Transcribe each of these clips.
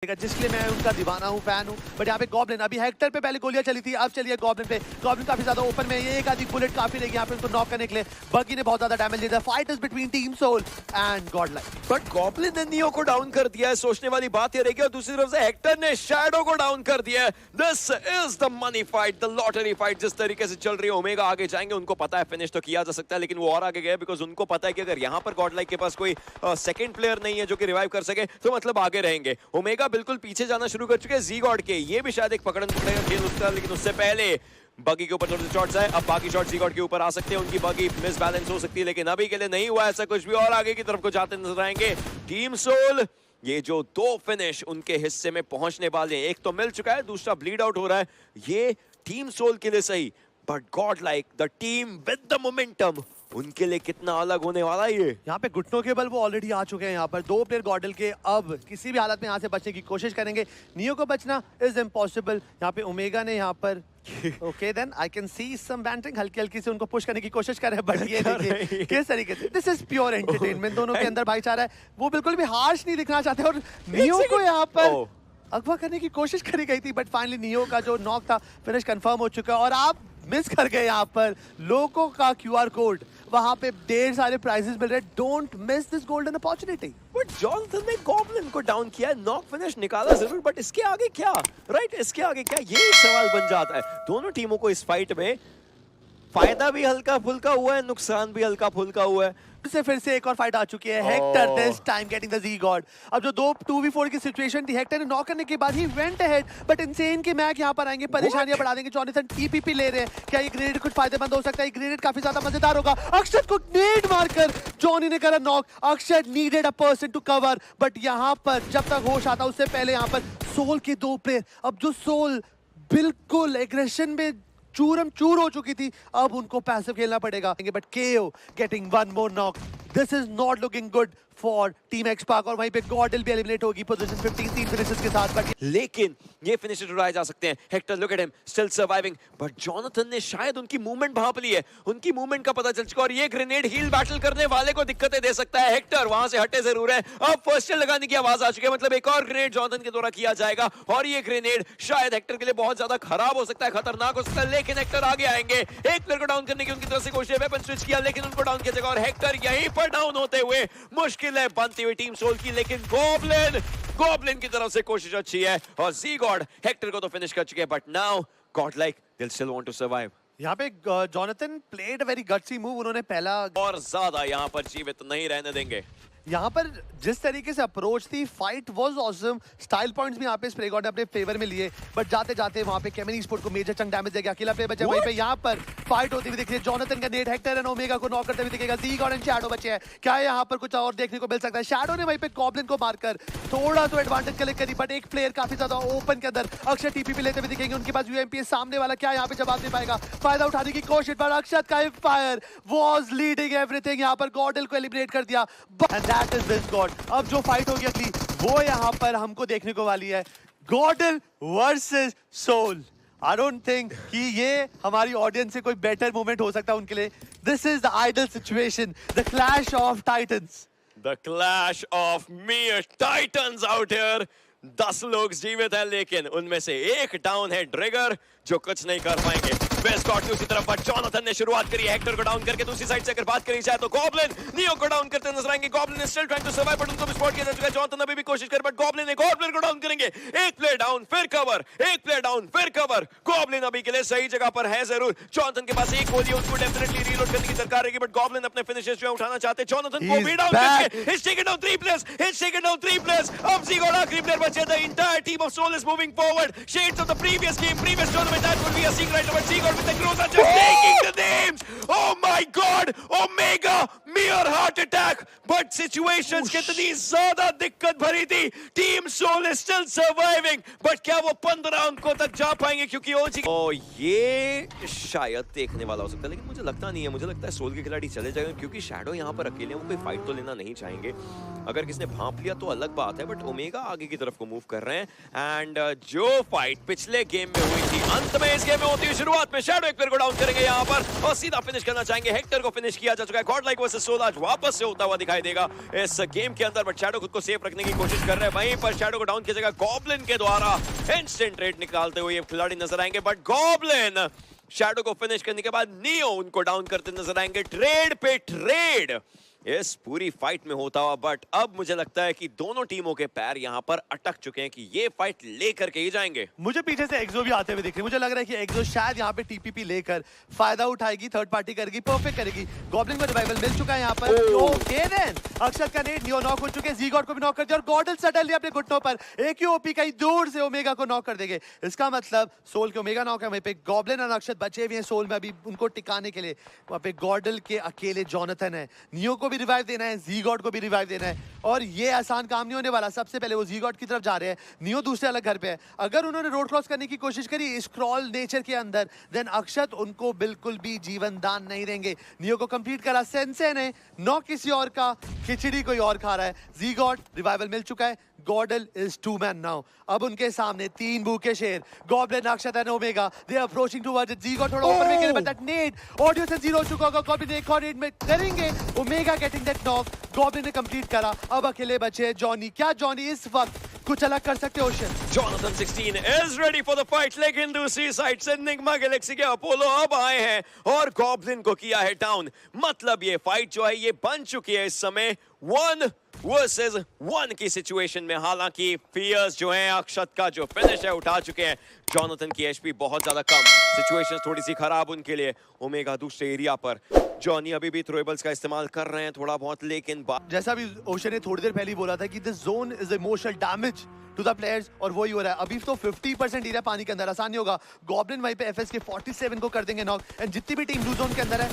जिसके लिए मैं उनका दीवाना हूँ, फैन हूँ। बट यहाँ पे गॉब्लिन, अभी हेक्टर पे पहले गोलियां चली थी, अब चलिए गॉब्लिन पे। गॉब्लिन काफी ज्यादा ओपन में, ये एक आधी बुलेट काफी रहेगी यहाँ पे उनको नॉक करने के लिए। बगी ने बहुत ज्यादा डैमेज दिया। Fight is between team Soul and Godlike. But Goblin ने नियो को डाउन कर दिया है, सोचने वाली बात ये रहेगी। और दूसरी तरफ से हेक्टर ने शैडो को डाउन कर दिया है। This is the money fight, the lottery fight जिस तरीके से चल रही है। ओमेगा आगे जाएंगे, उनको पता है फिनिश तो किया जा सकता है, लेकिन वो और आगे गए बिकॉज उनको पता है कि अगर यहाँ पर गॉडलाइक के पास कोई सेकंड प्लेयर नहीं है जो कि रिवाइव कर सके, तो मतलब आगे रहेंगे। ओमेगा बिल्कुल पीछे जाना शुरू कर चुके हैं जी गॉड के। ये भी शायद एक पकड़न पकड़ेगा खेल उसका, लेकिन उससे पहले बगी के ऊपर थोड़े से शॉट्स है। अब बाकी शॉट जी गॉड के ऊपर आ सकते हैं, उनकी बगी मिस बैलेंस हो सकती है, लेकिन अभी के लिए नहीं हुआ ऐसा कुछ भी। और आगे की तरफ को जाते नजर आएंगे टीम सोल। ये जो दो फिनिश उनके हिस्से में पहुंचने वाले हैं, एक तो मिल चुका है, दूसरा ब्लीड आउट हो रहा है। ये टीम सोल के लिए सही, but God like the team with the momentum, उनके लिए कितना अलग होने वाला है ये। यहाँ पे घुटनों के बल वो ऑलरेडी आ चुके हैं। यहाँ पर दो प्लेयर गॉडल के अब किसी भी हालत में यहाँ से बचने की कोशिश करेंगे। नियो को बचना इज इम्पॉसिबल। यहाँ पे ओमेगा ने यहाँ पर okay then I can see some bantering, हल्की हल्की से उनको पुश करने की कोशिश कर रहे हैं। बट ये देखिए किस तरीके से, दिस इज प्योर एंटरटेनमेंट। दोनों के अंदर भाईचारा है, वो बिल्कुल भी हार्श नहीं दिखना चाहते। और नियो को यहाँ पर अगवा करने की कोशिश करी गई थी, बट फाइनली नियो का जो नॉक था फिनिश कंफर्म हो चुका है। और आप मिस कर गए यहाँ पर लोगों का क्यूआर कोड, वहां पे ढेर सारे प्राइजेस मिल रहे हैं। Don't miss this golden opportunity. But Johnson ने गॉब्लिन को डाउन किया, नॉक फिनिश निकाला जरूर, बट इसके आगे क्या, राइट? इसके आगे क्या, ये एक सवाल बन जाता है। दोनों टीमों को इस फाइट में फायदा भी हल्का फुल्का हुआ है, नुकसान भी हल्का फुल्का हुआ है। से फिर से एक और फाइट आ चुकी है। Hector this time getting the Z God. अब जो 2v4 की सिचुएशन थी, हेक्टर ने नॉक करने के बाद he went ahead, but insane के मैक यहां पर आएंगे, परेशानियां बढ़ा देंगे। जॉनसन टीपीपी ले रहे हैं, क्या ये ग्रेनेड कुछ फायदेमंद हो सकता है? ग्रेनेड काफी ज्यादा मजेदार होगा। अक्षत को नेड मारकर जॉनी ने करा knock. Akshat needed a person to cover, but यहां पर जब तक होश आता उससे पहले यहां पर सोल के दो प्लेयर, अब जो सोल बिल्कुल एग्रेशन में चूरम चूर हो चुकी थी, अब उनको पैसिव खेलना पड़ेगा। But KO getting one more knock, this is not looking good for team XSpark. और वहीं पे गॉडल भी एलिमिनेट होगी पोजीशन 15 3 फिनिशेस के साथ। बट लेकिन ये फिनिशर उड़ाए जा सकते हैं। Hector look at him still surviving, but Jonathan ने शायद उनकी मूवमेंट भांप ली है, उनकी मूवमेंट का पता चल चुका। और ये ग्रेनेड हील बैटल करने वाले को दिक्कतें दे सकता है। हेक्टर वहां से हटे जरूर है, अब फर्स्ट एड लगाने की आवाज आ चुकी है, मतलब एक और ग्रेनेड जॉनथन के द्वारा किया जाएगा। और ये ग्रेनेड शायद हेक्टर के लिए बहुत ज्यादा खराब हो सकता है, खतरनाक हो सकता है। लेकिन हेक्टर आगे आएंगे, एक प्लेयर को डाउन करने की उनकी तरफ से कोशिश, वेपन स्विच किया लेकिन उनको डाउन किया जाएगा। और हेक्टर यहीं पर डाउन होते हुए मुश्किल है बनती हुई टीम सोल की। लेकिन गॉब्लिन की तरफ से कोशिश अच्छी है, और जी गॉड हेक्टर को तो फिनिश कर चुके हैं, but now Godlike they still want to survive. यहाँ पे Jonathan played a very gutsy move. उन्होंने पहला और ज्यादा यहाँ पर जीवित नहीं रहने देंगे। यहाँ पर जिस तरीके से अप्रोच थी, fight was awesome. Style points भी यहाँ पे स्प्रे गॉड ने अपने फेवर में लिए, बट जाते जाते वहाँ पे केमिनी स्पोर्ट को मेजर चंक डैमेज देगा। अकेला प्लेयर बचा, वहीं पे यहाँ पर फाइट होती हुई दिख रही है। जॉनथन का नेट हेक्टर एंड ओमेगा को नॉक करते हुए दिखेगा। जी गॉड एंड शैडो बचे हैं, क्या यहाँ पर कुछ और देखने को मिल सकता है? शैडो ने वहीं पे गॉब्लिन को मारकर थोड़ा तो एडवांटेज कलेक्ट करी, बट एक प्लेयर काफी ज्यादा ओपन के अंदर अक्षर टीपीपी लेते हुए दिखेंगे। उनके पास यूएमपी सामने वाला क्या यहाँ पे जवाब दे पाएगा? फायदा उठाने की कोशिश, पर अक्षत का एक फायर वाज लीडिंग एवरीथिंग। यहाँ पर गॉडल को एलिमिनेट कर दिया, and that is this God. अब जो फाइट होगी अगली, वो यहाँ पर हमको देखने को वाली है, GodL versus Soul. I don't think कि ये हमारी ऑडियंस से कोई बेटर मोमेंट हो सकता है उनके लिए। This is the ideal situation, the clash of titans, the clash of mere titans out here. 10 लोग जीवित हैं, लेकिन उनमें से एक डाउन है, ड्रैगर, जो कुछ नहीं कर पाएंगे। वेस्टकॉट दूसरी तरफ, बट जॉनथन ने शुरुआत करी हेक्टर को डाउन करके। दूसरी साइड से अगर बात करी जाए तो गॉब्लिन नियो को डाउन करते नजर आएंगे। Goblin is still trying to survive, but उनको भी स्पॉट किया जा चुका है। जॉनथन अभी भी कोशिश कर, बट गॉब्लिन को डाउन करेंगे। एक प्लेयर डाउन फिर कवर, एक प्लेयर डाउन फिर कवर। गॉब्लिन अभी के लिए सही जगह पर है जरूर। जॉनथन के पास एक गोली है, उसको डेफिनेटली रीलोड करने की दरकार रहेगी, बट गॉब्लिन अपने फिनिशेस जो उठाना चाहते हैं। जॉनथन को भी डाउन करके hits taken down 3 players, hits taken down 3 players. अब जी गॉड आखिरी प्लेयर बचे। The entire team of Soul is moving forward, shades of the previous game, previous tournament. That would be a secret, but Z God with the growth just taking the names. Oh my God, Omega, mere heart attack. But situations कितनी ज्यादा दिक्कत भरी थी। Team Soul is still surviving. But क्या वो 15 अंकों तक जा पाएंगे? क्योंकि ये शायद देखने वाला हो सकता है, लेकिन मुझे लगता नहीं है। मुझे लगता है सोल के खिलाड़ी चले जाएंगे, क्योंकि शैडो यहाँ पर अकेले वो कोई फाइट तो लेना नहीं चाहेंगे। अगर किसने भांप लिया तो अलग बात है, बट ओमेगा आगे की तरफ को मूव कर रहे हैं। एंड जो फाइट पिछले गेम में हुई थी, अंत में इस गेम में होती हुई शुरुआत में में शैडो एक प्लेयर को डाउन करेंगे यहाँ पर और सीधा फिनिश करना चाहेंगे। हेक्टर को फिनिश किया जा चुका है। गॉड लाइक वर्सेस सोल आज वापस से होता हुआ दिखाई देगा इस गेम के अंदर, बट शैडो खुद को सेफ रखने की कोशिश कर रहे हैं। वहीं पर शैडो को डाउन किया जाएगा गॉब्लिन के द्वारा। इंस्टेंट रेड निकालते हुए ये खिलाड़ी नजर आएंगे, बट गॉब्लिन शैडो को फिनिश करने के बाद नियो उनको डाउन करते नजर आएंगे। ट्रेड पे ट्रेड इस पूरी फाइट में होता हुआ, बट अब मुझे लगता है कि दोनों टीमों के पैर यहां पर अटक चुके हैं कि ये फाइट लेकर के ही जाएंगे। मुझे पीछे से एक्सो भी आते हुए दिख रही है। मुझे लग रहा है कि एक्सो शायद यहाँ पे टीपीपी लेकर फायदा उठाएगी, थर्ड पार्टी करेगी, परफेक्ट करेगी। गॉब्लिन को रिवाइवल मिल चुका है यहाँ पर। ओके देन अक्षत का नेट, नियो नॉक हो चुके हैं, जी-गॉड को भी नॉक कर दिया और गॉडल सटल लिया अपने घुटनों पर। एक ही ओपी कहीं दूर से ओमेगा को नॉक कर देंगे। इसका मतलब सोल के ओमेगा नॉक है, वहीं पे गॉब्लिन और अक्षत बचे हुए हैं सोल में अभी उनको टिकाने के लिए। वहाँ पे गॉडल के अकेले जॉनथन है, नियो को भी रिवाइव देना है, जी-गॉड को भी रिवाइव देना है और ये आसान काम नहीं होने वाला। सबसे पहले वो जी-गॉड की तरफ जा रहे हैं, नियो दूसरे अलग घर पे है। अगर उन्होंने रोड क्रॉस करने की कोशिश करी स्क्रॉल नेचर के अंदर, देन अक्षत उनको बिल्कुल भी जीवन दान नहीं देंगे। नियो को कंप्लीट करा सेंसे ने, नॉक किसी और का, खिचड़ी कोई और खा रहा है। जी-गॉड रिवाइवल मिल चुका है, GodL is two man now. अब उनके सामने तीन भूखे शेर, Goblin, Akshat and Omega. They are approaching towards it. JGod थोड़ा ऊपर में गिरे, बट दैट नेट ऑडियो से जीरो हो चुका होगा। गॉब्लिन एक और नेट में करेंगे, Omega getting that knock. Goblin ने कंप्लीट करा, अब अकेले बचे हैं जॉनी। क्या जॉनी इस वक्त कुछ अलग कर सकते हो? Jonathan 16 is ready for the fight, लेकिन दूसरी साइड से निग्मा गैलेक्सी के अपोलो अब आए हैं और गॉब्लिन को किया है डाउन। मतलब ये फाइट जो है ये बन चुकी है इस समय 1 वर्सेस 1 की सिचुएशन में। हालांकि फियर्स जो है अक्षत का जो फिनिश है उठा चुके हैं। जॉनथन की एचपी बहुत ज्यादा कम, सिचुएशन थोड़ी सी खराब उनके लिए। ओमेगा दूसरे एरिया पर, जॉनी अभी भी थ्रोएबल्स का इस्तेमाल कर रहे हैं थोड़ा बहुत, लेकिन जैसा भी ओशन ने थोड़ी देर पहले बोला था कि this zone is emotional damage to the players, और वही हो रहा है। अभी तो 50% एरिया पानी के अंदर, आसान नहीं होगा। गॉब्लिन वहीं पे एफएस के 47 को कर देंगे नॉक, एंड जितनी भी टीम ब्लू जोन के अंदर है,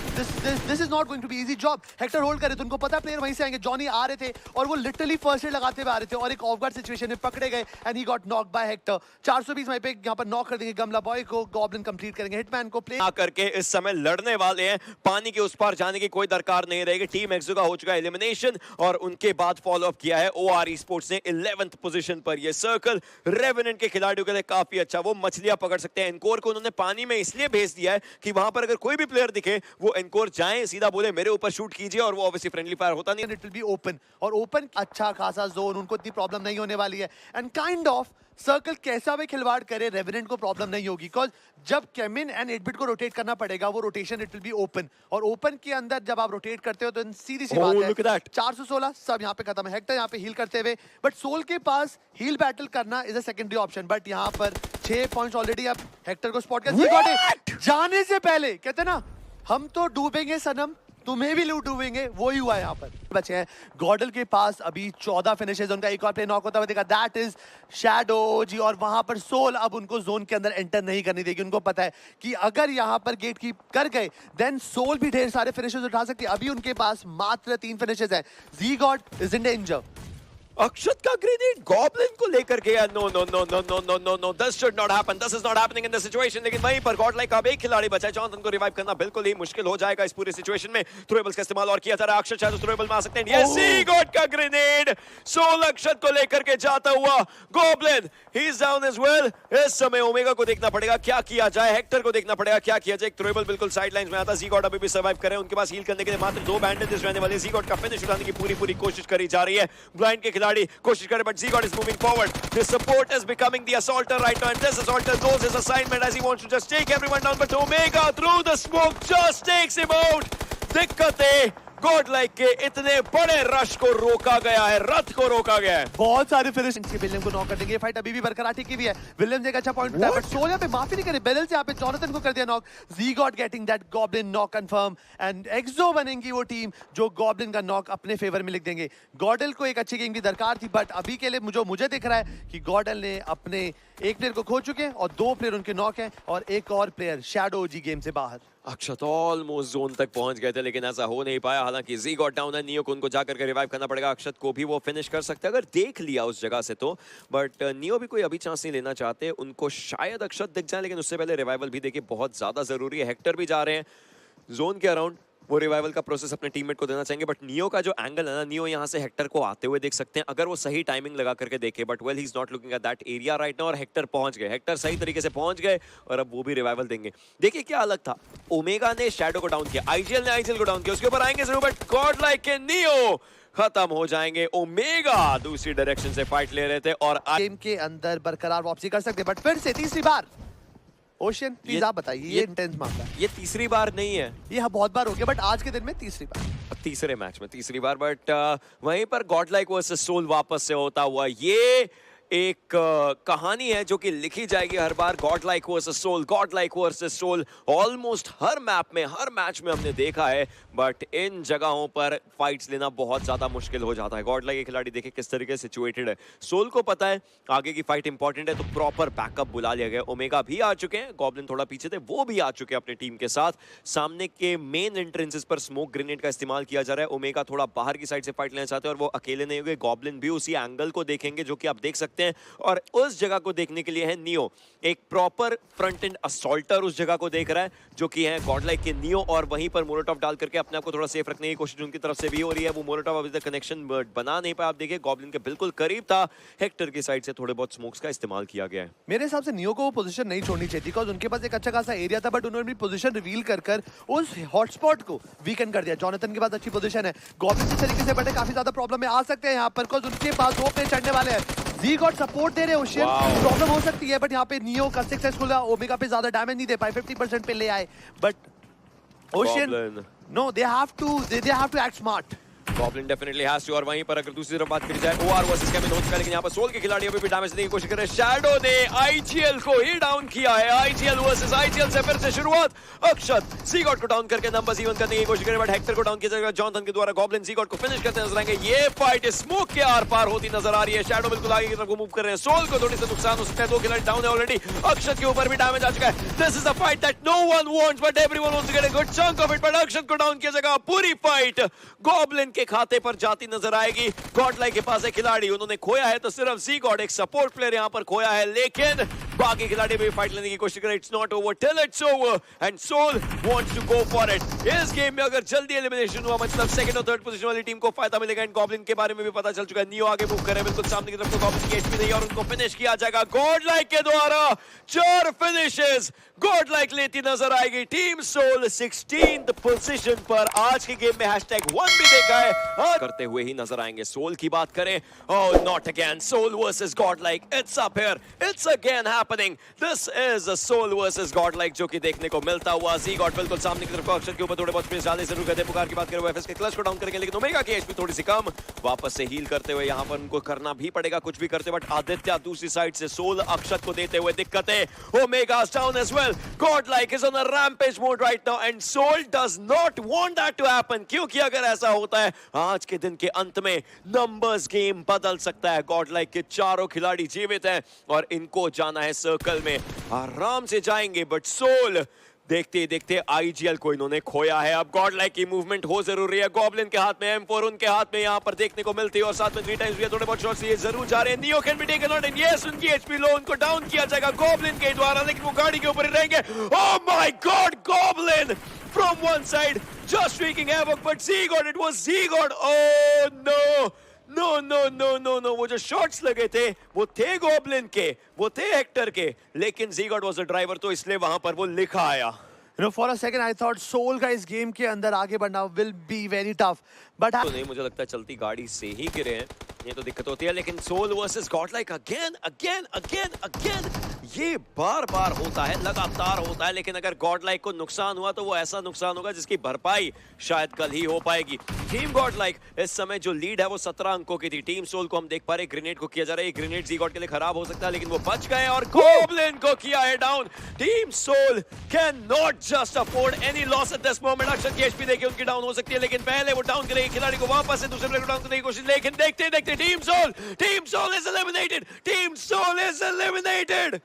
this is not going to be easy job. Hector hold करे तो उनको पता प्लेयर वहीं से आएंगे। जॉनी आ रहे थे और वो लिटरली फर्स्ट एड लगाते हुए आ रहे थे और एक ऑफ गार्ड सिचुएशन में पकड़े गए and he got knock by Hector. 420 वहीं पे यहाँ पर नॉक कर देंगे गमला बॉय को। गॉब्लिन कंप्लीट करेंगे, हिटमैन को प्ले करके इस समय लड़ने वाले हैं। पानी के उस पार जाने की कोई दरकार नहीं रहेगी। टीम एक्सो का हो चुका है एलिमिनेशन और उनके बाद फॉलो अप किया है ओआरई स्पोर्ट्स ने 11th पोजीशन पर। ये सर्कल रेवेनेंट के खिलाड़ियों के लिए काफी अच्छा, वो मछलियां पकड़ सकते हैं। एनकोर को उन्होंने पानी में इसलिए भेज दिया है कि वहां पर अगर कोई भी प्लेयर दिखे वो एनकोर जाए, सीधा बोले मेरे ऊपर शूट कीजिए, और वो ऑब्वियसली फ्रेंडली फायर होता नहीं। इट विल बी ओपन, और ओपन अच्छा खासा जोन, उनको इतनी प्रॉब्लम नहीं होने वाली है। एंड काइंड ऑफ सर्कल कैसा भी खिलवाड़ करे, रेवेनेंट को प्रॉब्लम नहीं होगी, बिकॉज जब केमिन एंड 8-बिट को रोटेट करना पड़ेगा, वो rotation it will be open, और ओपन के अंदर जब आप रोटेट करते हो तो सीधी सी बात है 416 सब यहाँ पे खत्म है। हेक्टर यहाँ पे हील करते हुए, बट सोल के पास हील बैटल करना is a secondary option, but यहाँ पर 6 पॉइंट्स ऑलरेडी अब हेक्टर को स्पॉट कर जाने से पहले कहते ना हम तो डूबेंगे सनम, तुम्हें भी लूट डूबेंगे, वो ही हुआ यहाँ पर। बचे हैं गॉडल के पास अभी 14 फिनिशेस, उनका एक और प्ले नॉक होता हुआ देखा, दैट इज शैडो जी। और वहां पर सोल अब उनको जोन के अंदर एंटर नहीं करने देगी। उनको पता है कि अगर यहाँ पर गेट कीप कर गए देन सोल भी ढेर सारे फिनिशेस उठा सकती है। अभी उनके पास मात्र 3 फिनिशेस है। Z God is in danger. Akshat का ग्रेनेड गॉब्लिन को लेकर गया। No no no no no no no no, this should not happen, this is not happening in this situation. लेकिन वहीं पर गॉड लाइक अब एक खिलाड़ी बचा है, जॉनथन को रिवाइव करना बिल्कुल ही मुश्किल हो जाएगा इस पूरी सिचुएशन में। थ्रोएबल्स का इस्तेमाल और किया जा रहा है। अक्षत शायद थ्रोएबल में आ सकते हैं। यस, ही गॉट का ग्रेनेड। सोल अक्षत को लेकर के जाता हुआ Goblin, he is down as well. इस समय ओमेगा को देखना पड़ेगा क्या किया जाए, हेक्टर को देखना पड़ेगा क्या किया जाए। एक थ्रोएबल बिल्कुल साइडलाइंस में आता। जी गॉड अभी भी सर्वाइव कर रहे हैं, उनके पास हील करने के लिए मात्र 2 बैंडेजेस रहने वाले। जी गॉड का फिनिश उठाने की पूरी कोशिश करी जा रही है। ब्लाइंड के खिलाड़ी कोशिश कर, but Z-God is moving forward. This support is becoming the assaulter right now, and this assaulter knows his assignment as he wants to just take everyone down, but Omega through the smoke just takes him out. दिक्कतें God like के इतने बड़े rush को रोका गया है, रथ को रोका गया है। बहुत सारे फिनिश विलियम को नॉक कर देंगे। फाइट अभी भी बरकरार टिकी भी है। विलियम ने एक अच्छा पॉइंट उठाया, बट सोल यहाँ पे माफी नहीं करे। बेरल से यहाँ पे जॉनथन को कर दिया knock. JGod getting that Goblin knock confirm, and एक्सो बनेंगी वो टीम जो गॉब्लिन का नॉक अपने फेवर में लिख देंगे। गॉडल को एक अच्छी गेम की दरकार थी, बट अभी के लिए मुझे दिख रहा है कि गॉडल ने अपने एक प्लेयर को खो चुके हैं और 2 प्लेयर उनके नॉक हैं और एक और प्लेयर शैडो जी गेम से बाहर। अक्षत ऑलमोस्ट जोन तक पहुंच गए थे, लेकिन ऐसा हो नहीं पाया। हालांकि जी गॉट डाउन है, नियो को उनको जाकर के रिवाइव करना पड़ेगा। अक्षत को भी वो फिनिश कर सकते हैं अगर देख लिया उस जगह से तो, बट नियो भी कोई अभी चांस नहीं लेना चाहते। उनको शायद अक्षत दिख जाए, लेकिन उससे पहले रिवाइवल भी देखिए बहुत ज्यादा जरूरी है। हेक्टर भी जा रहे हैं जोन के अराउंड, वो रिवाइवल का प्रोसेस अपने टीममेट को देना चाहेंगे, बट नियो का जो एंगल है ना, नियो यहाँ से हेक्टर को आते हुए देख सकते हैं अगर वो सही टाइमिंग लगा करके देखे, but well he is not looking at that area right now, और हेक्टर पहुंच गए, हेक्टर सही तरीके से पहुंच गए और अब वो भी रिवाइवल देंगे। देखिए क्या अलग था, ओमेगा ने शैडो को डाउन किया, आईजीएल ने आईजीएल को डाउन किया, उसके ऊपर आएंगे जरूर, बट गॉड लाइक के नियो खत्म हो जाएंगे। ओमेगा दूसरी डायरेक्शन से फाइट ले रहे थे और गेम के अंदर बरकरार वापसी कर सकते, बट फिर से तीसरी बार ओशियन प्लीज आप बताइए, ये इंटेंस मामला है। ये तीसरी बार नहीं है, ये हाँ बहुत बार हो गया, बट आज के दिन में तीसरी बार, तीसरे मैच में तीसरी बार, बट वहीं पर गॉड लाइक वर्सेस सोल वापस से होता हुआ ये एक कहानी है जो कि लिखी जाएगी हर बार। GodLike versus Soul, GodLike versus Soul almost हर मैप में, हर मैच में हमने देखा है, बट इन जगहों पर फाइट्स लेना बहुत ज्यादा मुश्किल हो जाता है। गॉड लाइक के खिलाड़ी देखे किस तरीके से सिचुएटेड है, सोल को पता है आगे की फाइट इंपॉर्टेंट है, तो प्रॉपर बैकअप बुला लिया गया। ओमेगा भी आ चुके हैं, गॉब्लिन थोड़ा पीछे थे, वो भी आ चुके हैं अपनी टीम के साथ। सामने के मेन एंट्रेंसेस पर स्मोक ग्रेनेड का इस्तेमाल किया जा रहा है, ओमेगा थोड़ा बाहर की साइड से फाइट लेना चाहते हैं और वो अकेले नहीं हुए, गॉब्लिन भी उसी एंगल को देखेंगे जो कि आप देख सकते हैं, और उस जगह को देखने के लिए है नियो, एक प्रॉपर फ्रंट एंड असॉल्टर उस जगह को देख रहा है जो कि है गॉड लाइक के नियो, और वहीं पर मोलोटॉव डाल करके अपने आप को थोड़ा सेफ रखने की कोशिश उनकी तरफ से भी हो रही है। वो मोलोटॉव अभी तक कनेक्शन बना नहीं पाया, आप देखिए गॉब्लिन के बिल्कुल करीब था, हेक्टर की साइड से थोड़े बहुत स्मोक्स का इस्तेमाल किया गया है। मेरे हिसाब से नियो को वो पोजीशन नहीं छोड़नी चाहिए, बिकॉज उनके पास एक अच्छा खासा एरिया था, बट उन्होंने भी पोजीशन रिवील कर उस हॉटस्पॉट को वीकन कर दिया। जॉनथन के पास अच्छी पोजीशन है, गॉब्लिन इस तरीके से बटे काफी ज्यादा प्रॉब्लम में आ सकते हैं यहाँ पर, बिकॉज उनके पास दो पे चढ़ने वाले हैं। जी गॉड सपोर्ट दे रहे ओशियन, प्रॉब्लम हो सकती है, बट यहाँ पे नियो का सक्सेसफुल है, ओमेगा पे ज्यादा डैमेज नहीं दे पाए, 50% पे ले आए, but Ocean no they have to act smart. Goblin definitely has to, और वहीं पर अगर दूसरी तरफ बात करी जाए ओआर वर्सेस केविन हो चुका है, लेकिन यहाँ पर सोल के खिलाड़ी अभी भी डैमेज देने की कोशिश कर रहे हैं। शैडो ने आईजीएल को ही डाउन किया है, आईजीएल वर्सेस आईजीएल से फिर से शुरुआत। अक्षत सीगॉट को डाउन करके नंबर्स इवन करने की कोशिश कर रहे हैं, बट हेक्टर को डाउन किया जाएगा जॉनथन के द्वारा। गॉब्लिन सीगॉट को फिनिश करते नजर आएंगे, ये फाइट स्मोक के आर पार होती नजर आ रही है। शैडो बिल्कुल आगे की तरफ मूव कर रहे हैं, सोल को थोड़ी सा नुकसान हो सकता है, दो खिलाड़ी डाउन है ऑलरेडी, अक्षत के ऊपर भी डैमेज आ चुका है। This is a fight that no one wants, but everyone wants to get a good chunk of it, but Akshat को डाउन किया जाएगा। पूरी फाइट गॉब्लिन के खाते पर जाती नजर आएगी। गॉड लाइक के पास एक खिलाड़ी उन्होंने खोया है, तो सिर्फ जी गॉड एक सपोर्ट प्लेयर यहां पर खोया है, लेकिन बाकी खिलाड़ी भी फाइट लेने की कोशिश कर रहे हैं। It's not over till it's over and Soul wants to go for it. इस गेम में अगर जल्दी एलिमिनेशन हुआ मतलब सेकंड और थर्ड पोजीशन वाली टीम को फायदा मिलेगा। एंड गॉब्लिन के बारे में भी पता चल चुका है, नियो आगे मूव कर रहे हैं बिल्कुल सामने की तरफ, तो गॉब्लिन की एचपी नहीं और उनको फिनिश किया जाएगा गॉड लाइक के द्वारा। 4 फिनिशेस गॉड लाइक लेती नजर आएगी। टीम सोल 16th पोजीशन पर आज के गेम में #1 भी देखा है और करते हुए ही नजर आएंगे। सोल की बात करें, oh not again, Soul versus Godlike, it's up here, it's again happening, this is a Soul versus Godlike जो कि देखने को मिलता हुआ। जी गॉड बिल्कुल सामने की तरफ अक्षर के ऊपर थोड़े बहुत स्पेस डालने जरूर कहते हैं। पुकार की बात करें, एफएस के क्लच को डाउन करेंगे, लेकिन ओमेगा की एचपी थोड़ी सी कम, वापस से हील करते हुए यहां पर उनको करना भी पड़ेगा कुछ भी करते, बट आदित्य दूसरी साइड से सोल अक्षत को देते हुए दिक्कतें। Omega down as well, Godlike is on a rampage mode right now and Soul does not want that to happen, क्योंकि अगर ऐसा होता है आज के दिन के अंत में नंबर्स गेम बदल सकता है। गॉड लाइक के चारों खिलाड़ी जीवित हैं और इनको जाना है सर्कल में, आराम से जाएंगे, बट सोल देखते ही देखते आईजीएल को इन्होंने खोया है। अब गॉड लाइक की मूवमेंट हो जरूरी है, गॉब्लिन के हाथ में M4 उनके हाथ में यहां पर देखने को मिलती है और साथ में 3 टाइम्स भी थोड़े बहुत शॉट्स ये जरूर जा रहे हैं। Neo can be taken out and yes उनकी एचपी लो, उनको डाउन किया जाएगा गॉब्लिन के द्वारा, लेकिन वो गाड़ी के ऊपर ही रहेंगे। Oh my God, Goblin from one side just wreaking havoc, but Z-God, it was Z-God, oh no, no no no no no, वो जो शॉट्स लगे थे वो थे गॉब्लिन के, वो थे हेक्टर के, लेकिन Z-God वाज द ड्राइवर, तो इसलिए वहां पर वो लिखा आया। You know, for a second I thought Soul का इस गेम के अंदर आगे बढ़ना will be very tough, but तो नहीं, मुझे लगता है चलती गाड़ी से ही गिरे हैं, ये तो दिक्कत होती है। लेकिन Soul versus Godlike again again again again, ये बार बार होता है, लगातार होता है, लेकिन अगर गॉड लाइक को नुकसान हुआ तो वो ऐसा नुकसान होगा जिसकी भरपाई शायद कल ही हो पाएगी। टीम गॉड लाइक इस समय जो लीड है वो 17 अंकों की थी। टीम सोल को हम देख पा रहे ग्रेनेड को किया जा रहा है, ग्रेनेड जी गॉड के लिए खराब हो सकता है, लेकिन वो बच गए और गॉब्लिन को किया है down. Team Soul can not just afford any loss at this moment. Akshar की एचपी देखिए उनकी डाउन हो सकती है, लेकिन पहले वो डाउन करेगी खिलाड़ी को, वापस से दूसरे प्लेयर को डाउन करने की कोशिश, लेकिन देखते देखते team Soul is eliminated, team Soul is eliminated.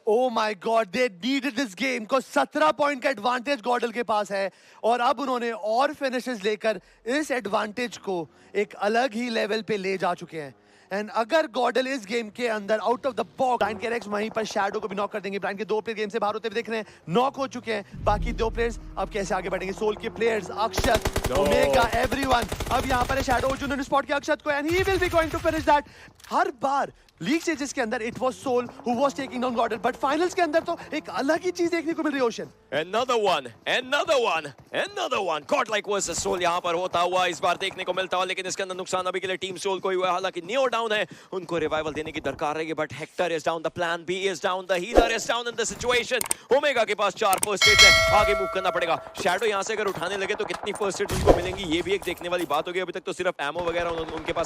Oh my God, they needed this game को 17 पॉइंट का एडवांटेज गॉडल के पास है और अब उन्होंने और फिनिशेस लेकर इस एडवांटेज को एक अलग ही लेवल पे ले जा चुके हैं। एंड अगर गॉडल इस गेम के अंदर out of the box, Brian कैरेक्स वहीं पर शैडो को भी नॉक कर देंगे। ब्रायन के 2 प्लेयर गेम से बाहर होते हुए दिख रहे हैं, नॉक हो चुके हैं। बाकी 2 प्लेयर्स अब कैसे आगे बढ़ेंगे? सोल के प्लेयर्स अक्षत, ओमेगा, एवरीवन अब यहाँ पर है शैडो जिन्होंने स्पॉट किया अक्षत को, and he will be going to finish that. हर बार लीग स्टेजेस के अंदर it was Soul who was taking down GodL, but finals के अंदर तो एक अलग ही चीज देखने को मिल रही है ocean. Another one, another one, another one. Godlike versus Soul यहाँ पर होता हुआ इस बार देखने को मिलता हुआ, लेकिन इसके अंदर नुकसान अभी के लिए टीम सोल को ही हुआ है। हालांकि नियो डाउन है, उनको रिवाइवल देने की दरकार रहेगी, but Hector is down, the plan B is down, the healer is down in the situation. Omega के पास 4 फर्स्ट एड है, आगे मूव करना पड़ेगा। शैडो यहाँ से अगर उठाने लगे तो कितनी फर्स्ट एड उनको मिलेंगी, ये भी एक देखने वाली बात होगी। अभी तक तो सिर्फ एमो वगैरह उनके पास